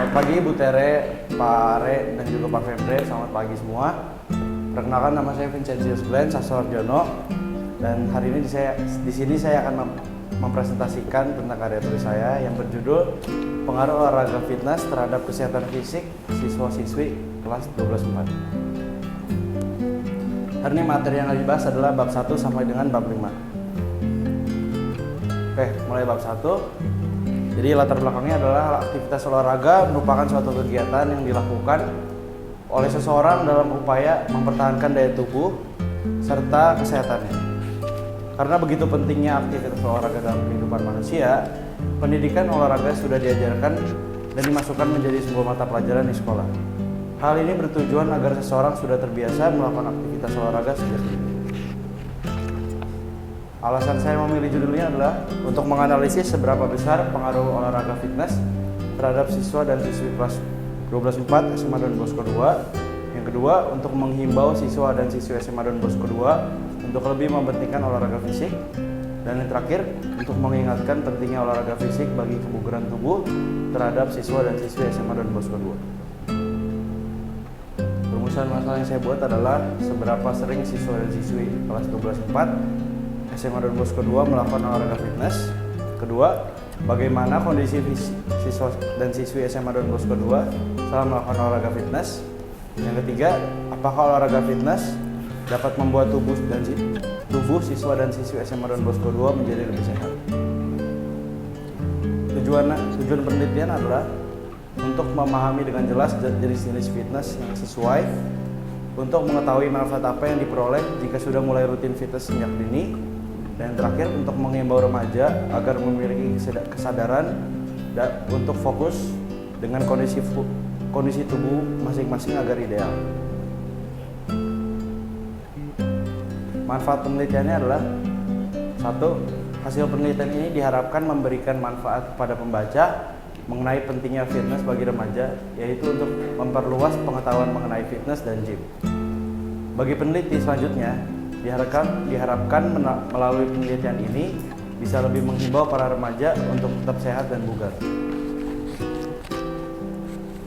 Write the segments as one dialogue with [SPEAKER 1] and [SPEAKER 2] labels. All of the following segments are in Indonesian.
[SPEAKER 1] Selamat pagi Bu Tere, Pak Are, dan juga Pak Febri. Selamat pagi semua. Perkenalkan, nama saya Vincentius Glenn Sassoarjono, dan hari ini di sini saya akan mempresentasikan tentang karya tulis saya yang berjudul Pengaruh Olahraga Fitness Terhadap Kesehatan Fisik Siswa-siswi kelas 12-4. Hari ini materi yang dibahas adalah bab 1 sampai dengan bab 5. Oke, mulai bab 1. Jadi latar belakangnya adalah aktivitas olahraga merupakan suatu kegiatan yang dilakukan oleh seseorang dalam upaya mempertahankan daya tubuh serta kesehatannya. Karena begitu pentingnya aktivitas olahraga dalam kehidupan manusia, pendidikan olahraga sudah diajarkan dan dimasukkan menjadi sebuah mata pelajaran di sekolah. Hal ini bertujuan agar seseorang sudah terbiasa melakukan aktivitas olahraga sejak dini. Alasan saya memilih judulnya adalah untuk menganalisis seberapa besar pengaruh olahraga fitness terhadap siswa dan siswi kelas 12-4 SMA Don Bosco 2. Yang kedua, untuk menghimbau siswa dan siswi SMA Don Bosco 2 untuk lebih mementingkan olahraga fisik. Dan yang terakhir, untuk mengingatkan pentingnya olahraga fisik bagi kebugaran tubuh terhadap siswa dan siswi SMA Don Bosco 2. Rumusan masalah yang saya buat adalah seberapa sering siswa dan siswi kelas 12-4 SMA Don Bosco 2 melakukan olahraga fitness. Kedua, bagaimana kondisi siswa dan siswi SMA Don Bosco 2 setelah melakukan olahraga fitness. Yang ketiga, apakah olahraga fitness dapat membuat tubuh siswa dan siswi SMA Don Bosco 2 menjadi lebih sehat. Tujuan penelitian adalah untuk memahami dengan jelas jenis-jenis fitness yang sesuai, untuk mengetahui manfaat apa yang diperoleh jika sudah mulai rutin fitness sejak dini, dan terakhir untuk mengimbau remaja agar memiliki kesadaran untuk fokus dengan kondisi tubuh masing-masing agar ideal. Manfaat penelitiannya adalah: 1. Hasil penelitian ini diharapkan memberikan manfaat kepada pembaca mengenai pentingnya fitness bagi remaja, yaitu untuk memperluas pengetahuan mengenai fitness dan gym. Bagi peneliti selanjutnya, diharapkan melalui penelitian ini bisa lebih menghimbau para remaja untuk tetap sehat dan bugar.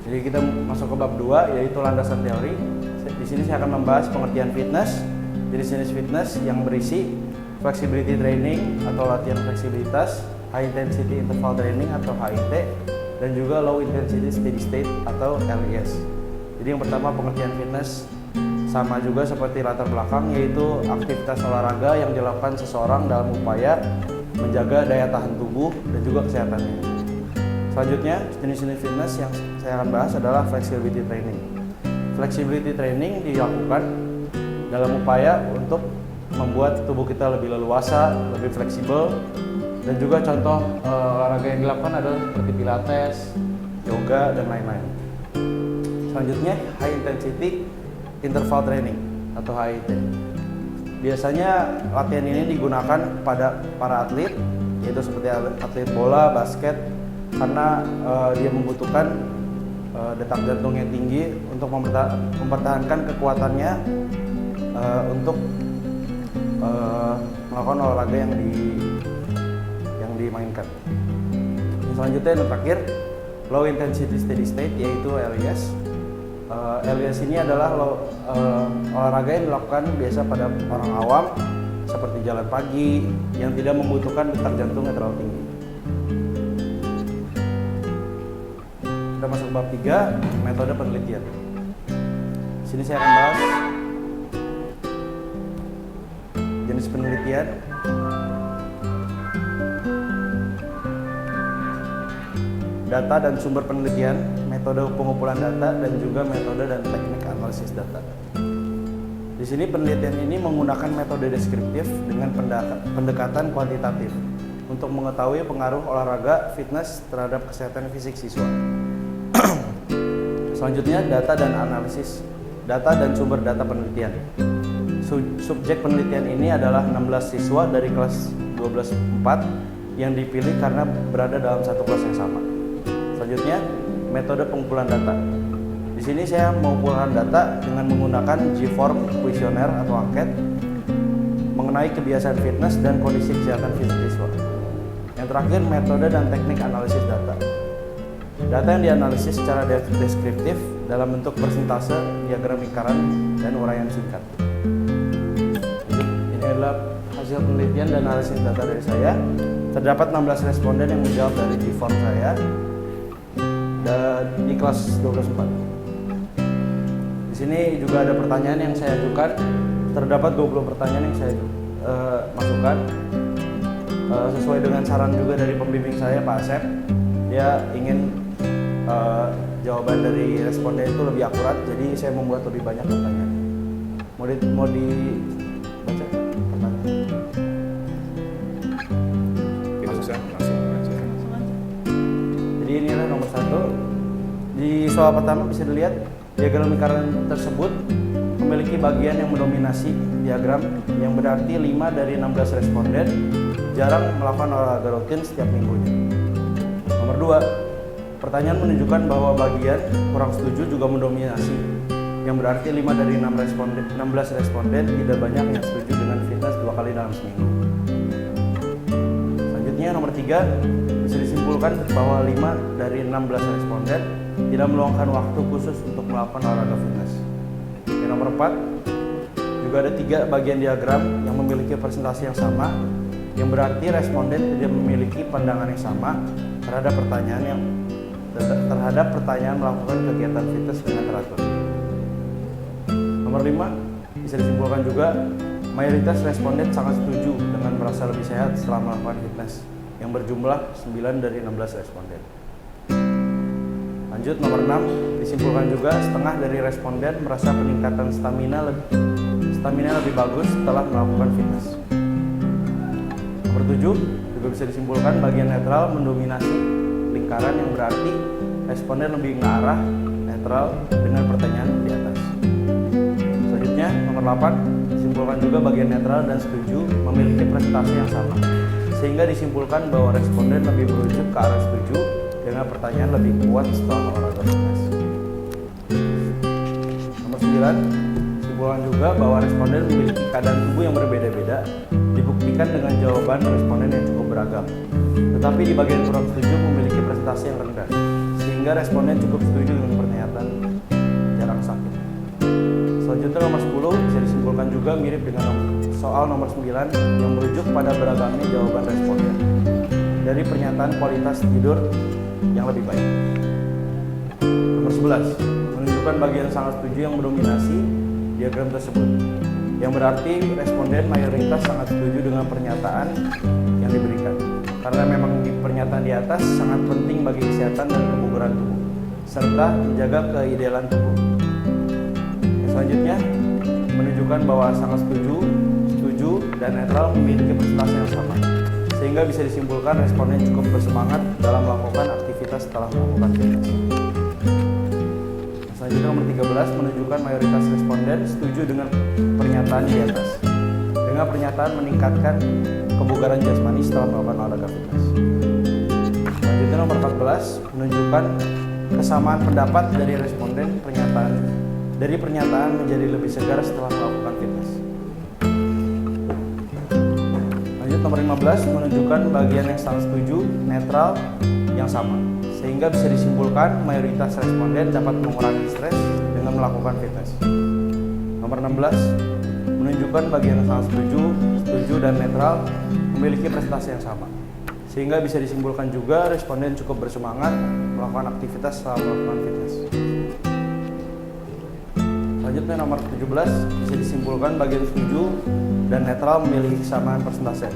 [SPEAKER 1] Jadi kita masuk ke bab 2, yaitu landasan teori. Di sini saya akan membahas pengertian fitness, jenis-jenis fitness yang berisi flexibility training atau latihan fleksibilitas, high intensity interval training atau HIT, dan juga low intensity steady state atau LIS. Jadi yang pertama, pengertian fitness sama juga seperti latar belakang, yaitu aktivitas olahraga yang dilakukan seseorang dalam upaya menjaga daya tahan tubuh dan juga kesehatannya. Selanjutnya, jenis-jenis fitness yang saya akan bahas adalah flexibility training. Flexibility training dilakukan dalam upaya untuk membuat tubuh kita lebih leluasa, lebih fleksibel, dan juga contoh olahraga yang dilakukan adalah seperti pilates, yoga, dan lain-lain. Selanjutnya, high intensity interval training atau HIT. Biasanya latihan ini digunakan pada para atlet, yaitu seperti atlet bola, basket, karena dia membutuhkan detak jantung yang tinggi untuk mempertahankan kekuatannya untuk melakukan olahraga yang dimainkan. Selanjutnya yang terakhir, low intensity steady state, yaitu LIS. LIS ini adalah olahraga yang dilakukan biasa pada orang awam seperti jalan pagi yang tidak membutuhkan detak jantung yang terlalu tinggi. Kita masuk bab 3, metode penelitian. Di sini saya akan bahas jenis penelitian, data dan sumber penelitian, metode pengumpulan data, dan juga metode dan teknik analisis data. Di sini penelitian ini menggunakan metode deskriptif dengan pendekatan kuantitatif untuk mengetahui pengaruh olahraga fitness terhadap kesehatan fisik siswa. Selanjutnya, data dan analisis data dan sumber data penelitian. Subjek penelitian ini adalah 16 siswa dari kelas 12-4 yang dipilih karena berada dalam satu kelas yang sama. Selanjutnya, metode pengumpulan data. Di sini saya mengumpulkan data dengan menggunakan G-form kuesioner atau angket mengenai kebiasaan fitness dan kondisi kesehatan fisik siswa. Yang terakhir, metode dan teknik analisis data. Data yang dianalisis secara deskriptif dalam bentuk persentase, diagram lingkaran, dan uraian singkat. Ini adalah hasil penelitian dan analisis data dari saya. Terdapat 16 responden yang menjawab dari G-form saya dan di kelas 12/4. Di sini juga ada pertanyaan yang saya ajukan. Terdapat 20 pertanyaan yang saya masukkan sesuai dengan saran juga dari pembimbing saya, Pak Asep. Dia ingin jawaban dari responden itu lebih akurat, jadi saya membuat lebih banyak pertanyaan. Mau dibaca pertanyaan?
[SPEAKER 2] Tidak usah, langsung aja.
[SPEAKER 1] Jadi inilah nomor 1. Di soal pertama bisa dilihat diagram lingkaran tersebut memiliki bagian yang mendominasi diagram, yang berarti 5 dari 16 responden jarang melakukan olahraga rutin setiap minggunya. Nomor 2, pertanyaan menunjukkan bahwa bagian kurang setuju juga mendominasi, yang berarti 5 dari 16 responden tidak banyak yang setuju dengan fitness 2 kali dalam seminggu. Selanjutnya nomor 3, bisa disimpulkan bahwa 5 dari 16 responden tidak meluangkan waktu khusus untuk melakukan olahraga fitness. Di nomor 4, juga ada 3 bagian diagram yang memiliki presentasi yang sama, yang berarti responden tidak memiliki pandangan yang sama terhadap pertanyaan melakukan kegiatan fitness dengan teratur. Nomor 5, bisa disimpulkan juga mayoritas responden sangat setuju dengan merasa lebih sehat setelah melakukan fitness, yang berjumlah 9 dari 16 responden. Lanjut, nomor 6, disimpulkan juga setengah dari responden merasa peningkatan stamina lebih bagus setelah melakukan fitness. Nomor 7, juga bisa disimpulkan bagian netral mendominasi lingkaran, yang berarti responden lebih mengarah netral dengan pertanyaan di atas. Selanjutnya, nomor 8, disimpulkan juga bagian netral dan setuju memiliki presentasi yang sama, sehingga disimpulkan bahwa responden lebih merujuk ke arah setuju dengan pertanyaan lebih kuat setelah olahraga fitness. Nomor 9, disimpulkan juga bahwa responden memiliki keadaan tubuh yang berbeda-beda, dibuktikan dengan jawaban responden yang cukup beragam. Tetapi di bagian kurang setuju memiliki presentasi yang rendah, sehingga responden cukup setuju dengan pernyataan jarang sakit. Selanjutnya nomor 10, bisa disimpulkan juga mirip dengan soal nomor 9 yang merujuk pada beragamnya jawaban responden dari pernyataan kualitas tidur yang lebih baik. Nomor 11, menunjukkan bagian sangat setuju yang mendominasi diagram tersebut, yang berarti responden mayoritas sangat setuju dengan pernyataan yang diberikan, karena memang di pernyataan di atas sangat penting bagi kesehatan dan kebugaran tubuh, serta menjaga keidealan tubuh. Yang selanjutnya menunjukkan bahwa sangat setuju, dan netral memiliki presentasi yang sama, sehingga bisa disimpulkan responden cukup bersemangat dalam melakukan aktivitas setelah melakukan fitness. Selanjutnya nomor 13, menunjukkan mayoritas responden setuju dengan pernyataan di atas, dengan pernyataan meningkatkan kebugaran jasmani setelah melakukan olahraga fitness. Selanjutnya nomor 14, menunjukkan kesamaan pendapat dari responden pernyataan menjadi lebih segar setelah melakukan fitness. Lanjut nomor 15, menunjukkan bagian yang sangat setuju, netral, yang sama, sehingga bisa disimpulkan mayoritas responden dapat mengurangi stres dengan melakukan fitness. Nomor 16, menunjukkan bagian yang sangat setuju dan netral memiliki prestasi yang sama, sehingga bisa disimpulkan juga responden cukup bersemangat melakukan aktivitas setelah melakukan fitness. Selanjutnya nomor 17, bisa disimpulkan bagian setuju dan netral memiliki kesamaan persentase,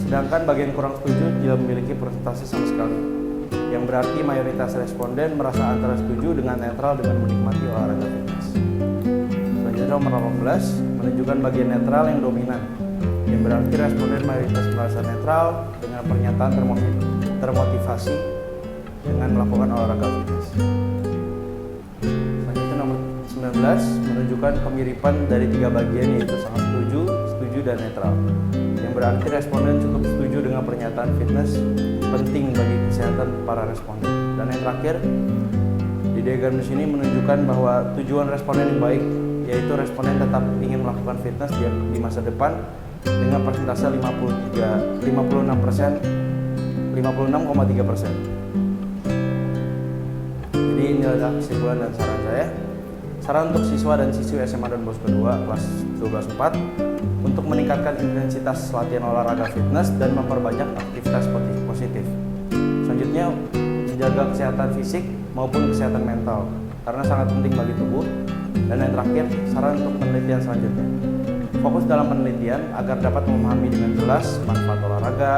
[SPEAKER 1] sedangkan bagian kurang setuju tidak memiliki persentase sama sekali, yang berarti mayoritas responden merasa antara setuju dengan netral dengan menikmati olahraga fitness. Selanjutnya nomor 18, menunjukkan bagian netral yang dominan, yang berarti responden mayoritas merasa netral dengan pernyataan termotivasi dengan melakukan olahraga fitness. Selanjutnya nomor 19, menunjukkan kemiripan dari 3 bagian, yaitu sangat setuju dan netral, yang berarti responden cukup setuju dengan pernyataan fitness penting bagi kesehatan para responden. Dan yang terakhir di diagram di sini menunjukkan bahwa tujuan responden yang baik, yaitu responden tetap ingin melakukan fitness di masa depan dengan persentase 56,3%. ini adalah kesimpulan dan saran saya. Saran untuk siswa dan siswi SMA Don Bosco 2 kelas 12-4 untuk meningkatkan intensitas latihan olahraga fitness dan memperbanyak aktivitas positif. Selanjutnya, menjaga kesehatan fisik maupun kesehatan mental karena sangat penting bagi tubuh. Dan yang terakhir, saran untuk penelitian selanjutnya. Fokus dalam penelitian agar dapat memahami dengan jelas manfaat olahraga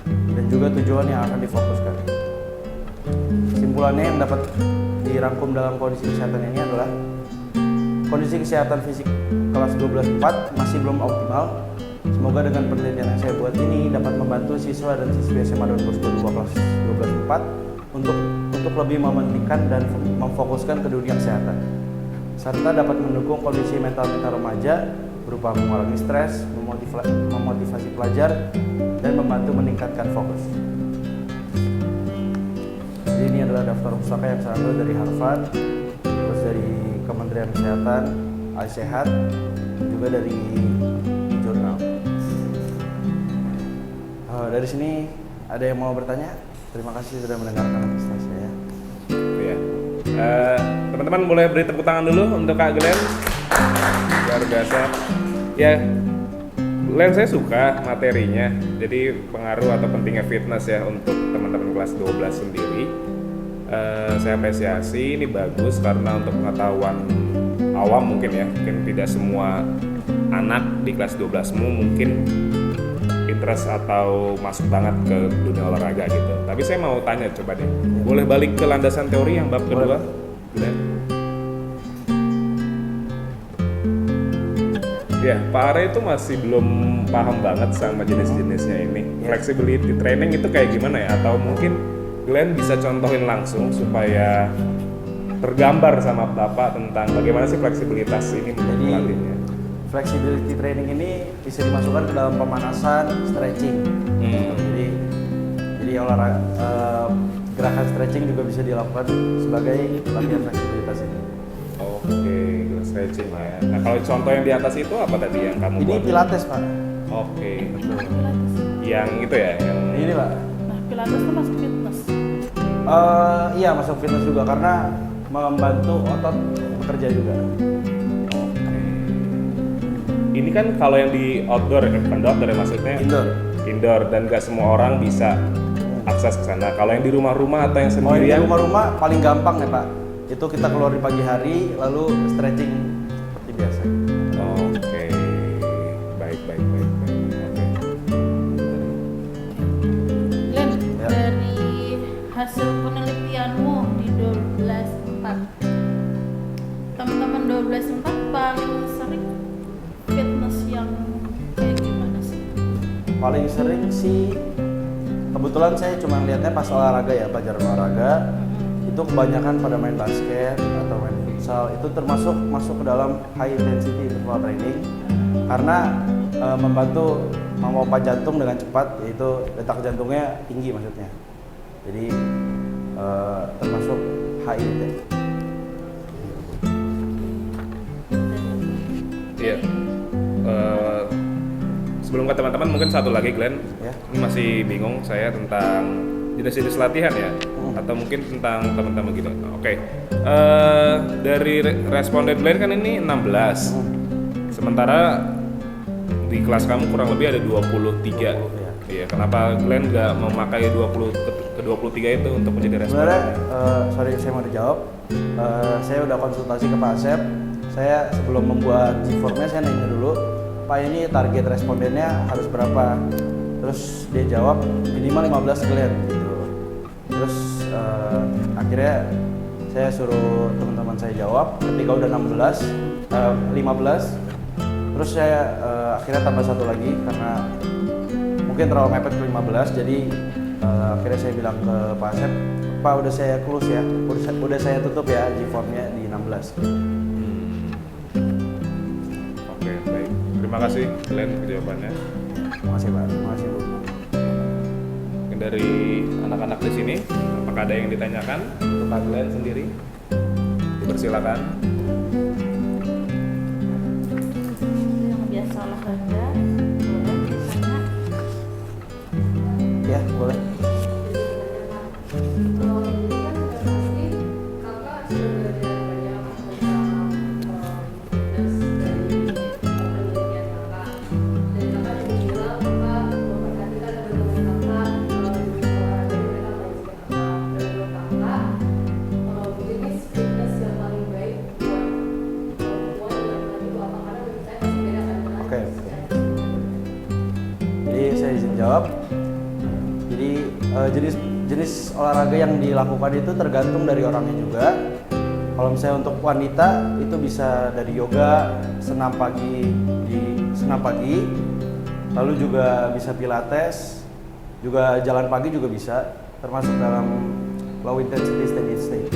[SPEAKER 1] dan juga tujuan yang akan difokuskan. Kesimpulannya yang dapat dirangkum dalam kondisi kesehatan ini adalah kondisi kesehatan fisik kelas 12-4 masih belum optimal. Semoga dengan penelitian yang saya buat ini dapat membantu siswa dan siswi SMA Don Bosco 2 kelas 12-4 untuk lebih mementingkan dan memfokuskan ke dunia kesehatan, serta dapat mendukung kondisi mental remaja berupa mengurangi stres, memotivasi pelajar, dan membantu meningkatkan fokus. Jadi ini adalah daftar pustaka yang saya ambil dari Harvard, terus dari Kementerian Kesehatan, iSehat, juga dari jurnal. Dari sini ada yang mau bertanya? Terima kasih sudah mendengarkan presentasi saya.
[SPEAKER 2] Ya. Teman-teman boleh beri tepuk tangan dulu untuk Kak Glenn. Luar biasa. Ya, Glenn saya suka materinya. Jadi pengaruh atau pentingnya fitness ya untuk teman-teman kelas 12 sendiri. Saya apresiasi, ini bagus karena untuk pengetahuan awam mungkin ya. Mungkin tidak semua anak di kelas 12mu mungkin interest atau masuk banget ke dunia olahraga gitu. Tapi saya mau tanya coba deh. Boleh balik ke landasan teori yang bab kedua? Glenn? Ya, Pak Are itu masih belum paham banget sama jenis-jenisnya ini. Flexibility training itu kayak gimana ya? Atau mungkin Glenn bisa contohin langsung supaya tergambar sama Bapak tentang bagaimana sih fleksibilitas ini menurut pelatihnya.
[SPEAKER 1] Flexibility training ini bisa dimasukkan ke dalam pemanasan, stretching. Jadi olahraga gerakan stretching juga bisa dilakukan sebagai latihan fleksibilitas ini.
[SPEAKER 2] Oke, stretching ya. Nah, kalau contoh yang di atas itu apa tadi yang kamu
[SPEAKER 1] Ini
[SPEAKER 2] buat?
[SPEAKER 1] pilates, Pak.
[SPEAKER 2] Oke.
[SPEAKER 1] Betul.
[SPEAKER 2] Yang itu ya, yang
[SPEAKER 1] Ini, Pak.
[SPEAKER 3] Nah, pilates itu masuk fitness.
[SPEAKER 1] Iya, masuk fitness juga karena membantu otot bekerja juga.
[SPEAKER 2] Oke. Ini kan kalau yang di outdoor, bukan outdoor ya maksudnya
[SPEAKER 1] Indoor.
[SPEAKER 2] dan nggak semua orang bisa akses ke sana. Kalau yang di rumah-rumah atau yang
[SPEAKER 1] Di
[SPEAKER 2] sendirian,
[SPEAKER 1] rumah-rumah paling gampang ya, Pak. Itu kita keluar di pagi hari lalu stretching seperti biasa.
[SPEAKER 2] Oke. Baik. Oke.
[SPEAKER 3] Glenn,
[SPEAKER 1] Ya.
[SPEAKER 3] dari hasil penelitianmu di 12-4, teman-teman 12-4 paling sering fitness yang kayak gimana sih?
[SPEAKER 1] Paling sering sih kebetulan saya cuma lihatnya pas olahraga ya, pelajaran olahraga. Itu kebanyakan pada main basket atau main futsal. Itu termasuk masuk ke dalam high intensity interval training karena membantu memompa jantung dengan cepat, yaitu detak jantungnya tinggi maksudnya. Jadi termasuk high intensity.
[SPEAKER 2] Iya. Sebelum ke teman-teman mungkin satu lagi Glenn,
[SPEAKER 1] Ya.
[SPEAKER 2] ini masih bingung saya tentang jenis-jenis latihan ya, atau mungkin tentang teman-teman gitu. Oke. Dari responden Glenn kan ini 16. Sementara di kelas kamu kurang lebih ada 23.
[SPEAKER 1] Ya.
[SPEAKER 2] Iya, kenapa Glenn nggak memakai 20 ke 23 itu untuk menjadi responden?
[SPEAKER 1] Sebenarnya, sorry saya mau dijawab. Saya udah konsultasi ke Pak Asep. Saya sebelum membuat G-formnya saya nanya dulu, Pak ini target respondennya harus berapa? Terus dia jawab minimal 15 Glenn gitu. Terus akhirnya saya suruh teman-teman saya jawab. Ketika udah 15, terus saya akhirnya tambah satu lagi karena mungkin terlalu mepet ke 15. Jadi akhirnya saya bilang ke Pak Asep, Pak udah saya close ya, udah saya tutup ya G-formnya di 16.
[SPEAKER 2] Oke, baik. Terima kasih Glenn jawabannya.
[SPEAKER 1] Terima kasih Pak, terima kasih Bu.
[SPEAKER 2] Mungkin dari anak-anak di sini, apakah ada yang ditanyakan untuk Kak Glenn sendiri? Dipersilakan.
[SPEAKER 3] Yang biasa olahraga, boleh ditanya.
[SPEAKER 1] Ya boleh.
[SPEAKER 4] Kalau dulu kan udah pasti kakak sudah belajar banyak tentang fitness dari penelitian kakak, dan kakak juga bilang kakak memperhatikan teman-teman kakak di olahraga yang mereka lakukan kakak. Dan menurut kakak jenis fitness yang paling baik buat perempuan dan laki-laki itu apa? Karena menurut saya pasti beda kan dengan
[SPEAKER 1] Oke.
[SPEAKER 4] secara
[SPEAKER 1] Jadi saya izin jawab. Jadi jenis olahraga yang dilakukan itu tergantung dari orangnya juga. Kalau misalnya untuk wanita itu bisa dari yoga, senam pagi, lalu juga bisa pilates, juga jalan pagi juga bisa, termasuk dalam low intensity steady state.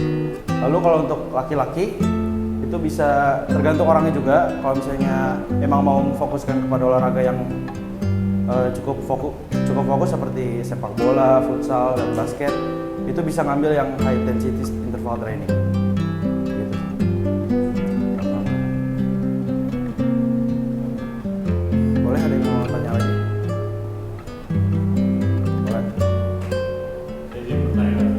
[SPEAKER 1] Lalu kalau untuk laki-laki itu bisa tergantung orangnya juga. Kalau misalnya emang mau memfokuskan kepada olahraga yang cukup fokus seperti sepak bola, futsal, dan basket, itu bisa ngambil yang high intensity interval training. Gitu. Boleh, ada yang mau tanya lagi? Boleh.
[SPEAKER 5] Jadi pertanyaan.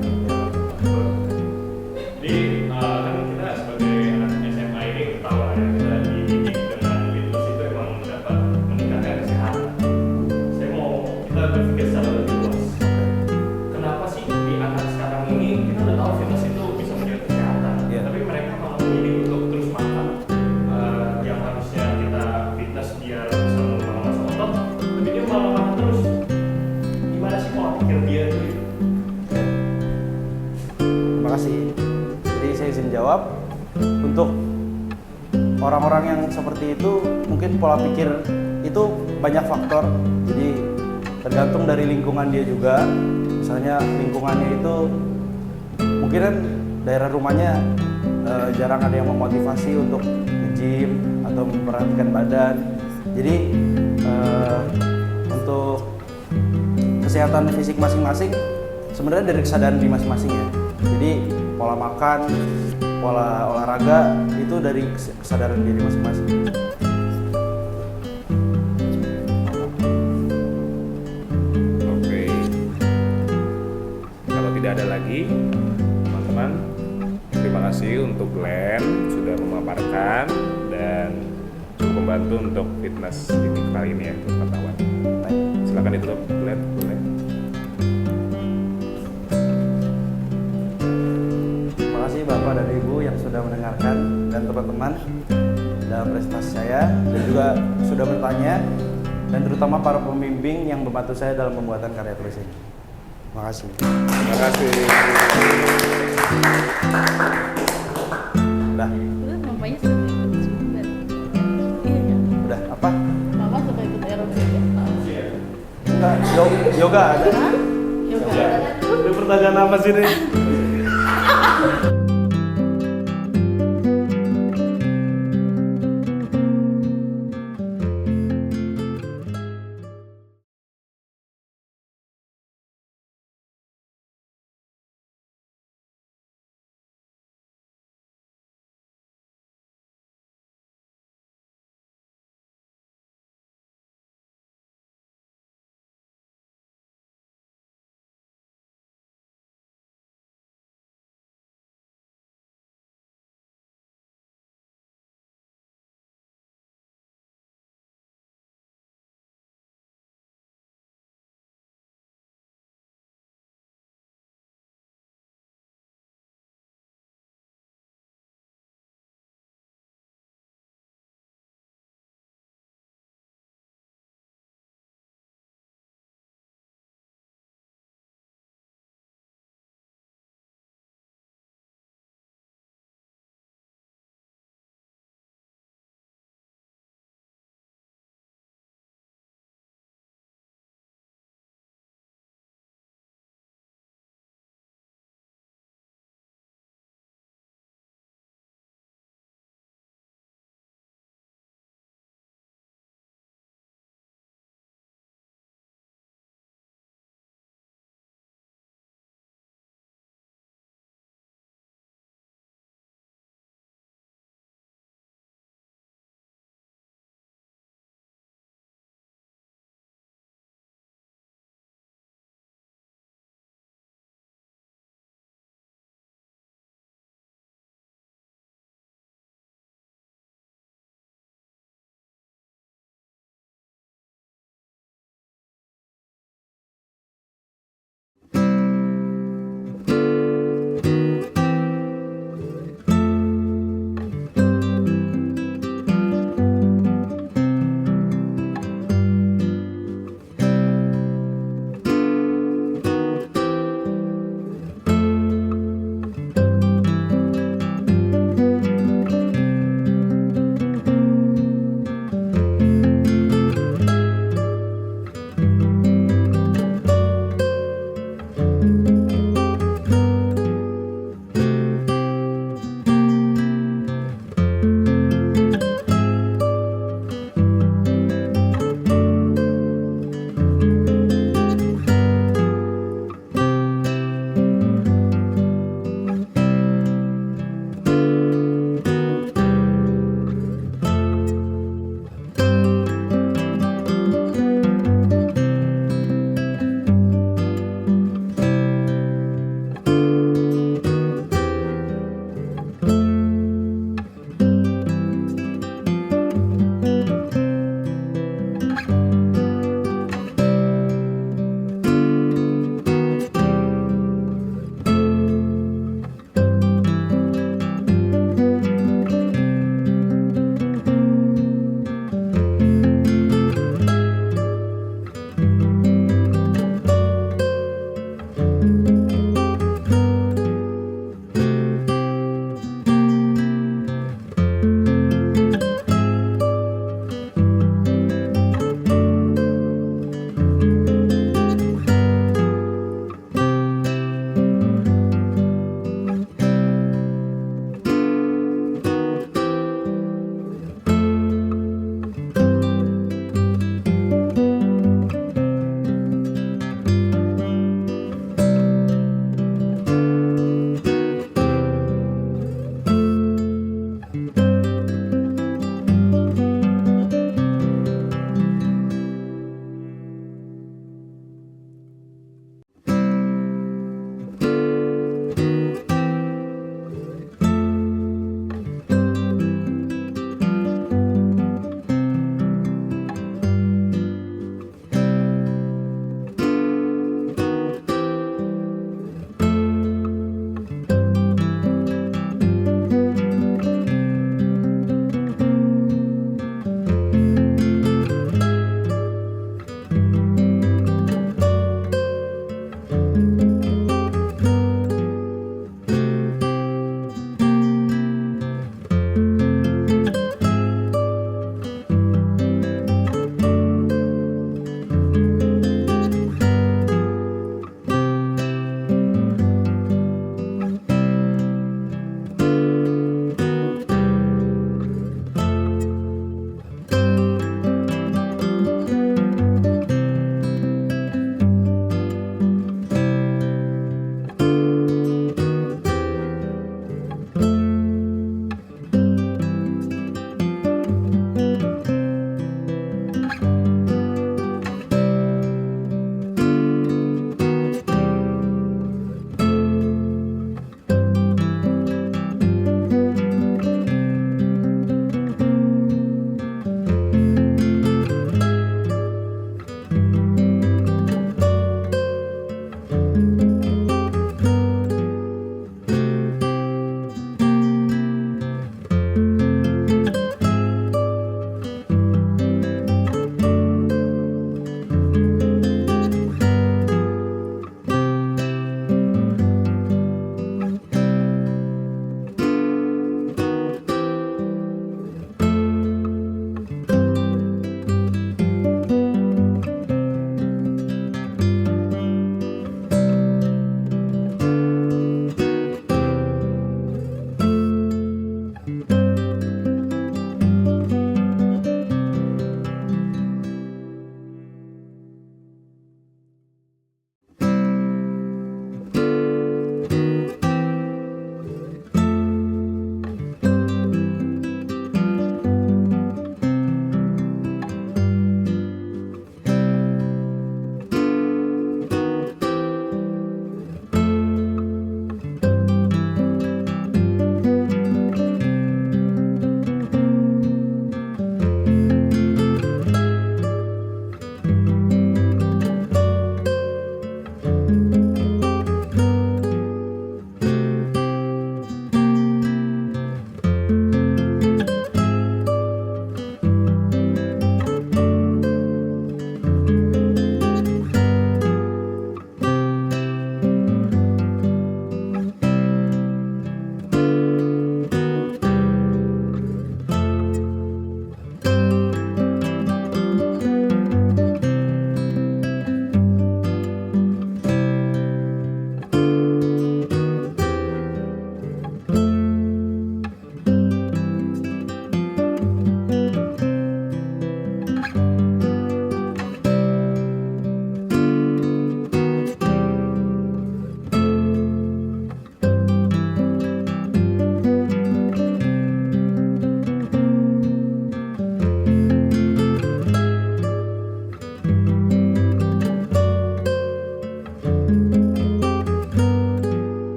[SPEAKER 5] Jadi kan kita sebagai anak SMA ini tahu lah ya, kita dididik dengan fitness itu emang dapat meningkatkan kesehatan. Saya mau kita berpikir secara lebih luas. Kenapa sih di anak sekarang ini kita udah tahu fitness itu bisa menjaga kesehatan,
[SPEAKER 1] Iya.
[SPEAKER 5] tapi mereka malah memilih untuk terus makan yang harusnya kita fitness biar bisa mengembangkan massa otot, tapi dia malah makan terus. Gimana sih pola pikir dia tuh?
[SPEAKER 1] Terima kasih. Jadi saya izin jawab. Untuk orang-orang yang seperti itu, mungkin pola pikir itu banyak faktor. Jadi tergantung dari lingkungan dia juga. Misalnya lingkungannya itu mungkin kan daerah rumahnya jarang ada yang memotivasi untuk nge-gym atau memperhatikan badan. Jadi untuk kesehatan fisik masing-masing sebenarnya dari kesadaran di masing-masingnya. Jadi pola makan, pola olahraga itu dari kesadaran diri masing-masing.
[SPEAKER 2] Oke. Kalau tidak ada lagi, teman-teman, terima kasih untuk Glenn sudah memaparkan dan cukup membantu untuk fitness ini kali ini ya, untuk pengetahuan.
[SPEAKER 1] Baik.
[SPEAKER 2] Silakan ditutup, Glenn. Boleh.
[SPEAKER 1] Terima kasih Bapak dan Ibu yang sudah mendengarkan dan teman-teman dalam presentasi saya dan juga sudah bertanya, dan terutama para pembimbing yang membantu saya dalam pembuatan karya tulis ini. Terima kasih.
[SPEAKER 2] Terima kasih.
[SPEAKER 1] Udah,
[SPEAKER 3] Terus mamanya suka ikut zumba. Iya ya.
[SPEAKER 1] udah apa?
[SPEAKER 3] Mama suka ikut aerobik ya.
[SPEAKER 1] Enggak, yoga ada.
[SPEAKER 3] Hah? Yoga.
[SPEAKER 1] Ini pertanyaan apa sih ini?